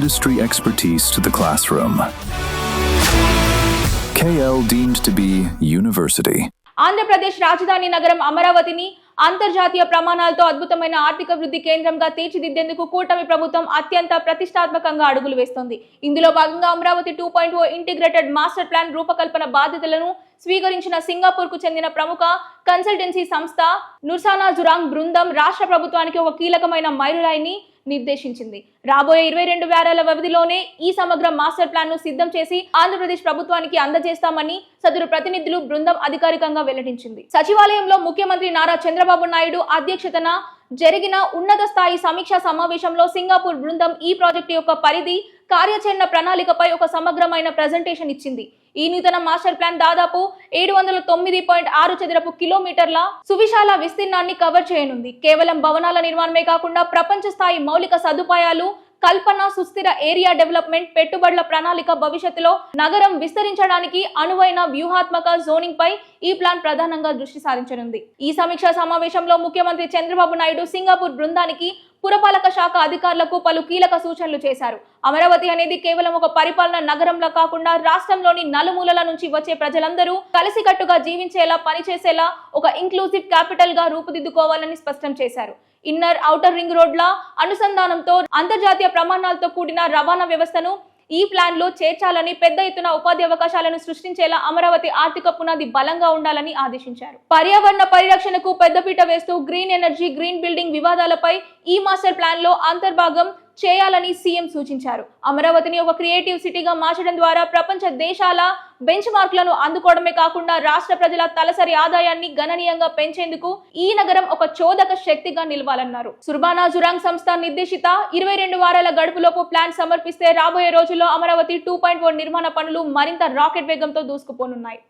industry expertise to the classroom. KL deemed to be university. Andhra Pradesh రాజధాని నగరం అమరావతిని అంతర్జాతీయ ప్రమాణాలతో అద్భుతమైన ఆర్థిక వృద్ధి కేంద్రంగా తీర్చిదిద్దేందుకు కూటమి ప్రభుత్వం అత్యంత ప్రతిష్టాత్మకంగా అడుగులు వేస్తోంది. ఇందులో భాగంగా అమరావతి 2.0 ఇంటిగ్రేటెడ్ మాస్టర్ ప్లాన్ రూపకల్పన బాధ్యతలను స్వీకరించిన సింగపూర్ కు చెందిన ప్రముఖ కన్సల్టెన్సీ సంస్థ నుర్సానా జురాంగ్ బృందం రాష్ట్ర ప్రభుత్వానికి ఒక కీలకమైన మైలురాయిని నిర్దేశించింది. రాబోయే 22 వారాల వ్యవధిలోనే ఈ సమగ్ర మాస్టర్ ప్లాన్ ను సిద్ధం చేసి ఆంధ్రప్రదేశ్ ప్రభుత్వానికి అందజేస్తామని సదరు ప్రతినిధులు బృందం అధికారికంగా వెల్లడించింది. సచివాలయంలో ముఖ్యమంత్రి నారా చంద్రబాబు నాయుడు అధ్యక్షతన జరిగిన ఉన్నత స్థాయి సమీక్షా సమావేశంలో సింగపూర్ బృందం ఈ ప్రాజెక్టు యొక్క పరిధి, కార్యాచరణ ప్రణాళికపై ఒక సమగ్రమైన ప్రెజెంటేషన్ ఇచ్చింది. ఈ నూతన మాస్టర్ ప్లాన్ దాదాపు 709.6 చదరపు కిలోమీటర్ల సువిశాల విస్తీర్ణాన్ని కవర్ చేయనుంది. కేవలం భవనాల నిర్మాణమే కాకుండా ప్రపంచ స్థాయి మౌలిక సదుపాయాలు, కల్పన, సుస్థిర ఏరియా డెవలప్మెంట్, పెట్టుబడుల ప్రణాళిక, భవిష్యత్తులో నగరం విస్తరించడానికి అనువైన వ్యూహాత్మక జోనింగ్ పై ఈ ప్లాన్ ప్రధానంగా దృష్టి సారించనుంది. ఈ సమీక్షా సమావేశంలో ముఖ్యమంత్రి చంద్రబాబు నాయుడు సింగపూర్ బృందానికి, పురపాలక శాఖ అధికారులకు పలు కీలక సూచనలు చేశారు. అమరావతి అనేది కేవలం ఒక పరిపాలన నగరంలా కాకుండా రాష్ట్రంలోని నలుమూలల నుంచి వచ్చే ప్రజలందరూ కలిసికట్టుగా జీవించేలా, పనిచేసేలా ఒక ఇంక్లూజివ్ క్యాపిటల్ గా రూపుదిద్దుకోవాలని స్పష్టం చేశారు. ఇన్నర్, ఔటర్ రింగ్ రోడ్ల అనుసంధానంతో అంతర్జాతీయ ప్రమాణాలతో కూడిన రవాణా వ్యవస్థను ఈ ప్లాన్ లో చేర్చాలని, పెద్ద ఎత్తున ఉపాధి అవకాశాలను సృష్టించేలా అమరావతి ఆర్థిక పునాది బలంగా ఉండాలని ఆదేశించారు. పర్యావరణ పరిరక్షణకు పెద్దపీట వేస్తూ గ్రీన్ ఎనర్జీ, గ్రీన్ బిల్డింగ్ వివాదాలపై ఈ మాస్టర్ ప్లాన్ లో అంతర్భాగం చేయాలని సీఎం సూచించారు. అమరావతిని ఒక క్రియేటివ్ సిటీగా మార్చడం ద్వారా ప్రపంచ దేశాల బెంచ్ మార్క్లను అందుకోవడమే కాకుండా రాష్ట్ర ప్రజల తలసరి ఆదాయాన్ని గణనీయంగా పెంచేందుకు ఈ నగరం ఒక చోదక శక్తిగా నిలవాలన్నారు. సుర్బానా జురాంగ్ సంస్థ నిర్దేశిత 22 వారాల గడుపులోపు ప్లాన్ సమర్పిస్తే రాబోయే రోజుల్లో అమరావతి 2.0 నిర్మాణ పనులు మరింత రాకెట్ వేగంతో దూసుకుపోనున్నాయి.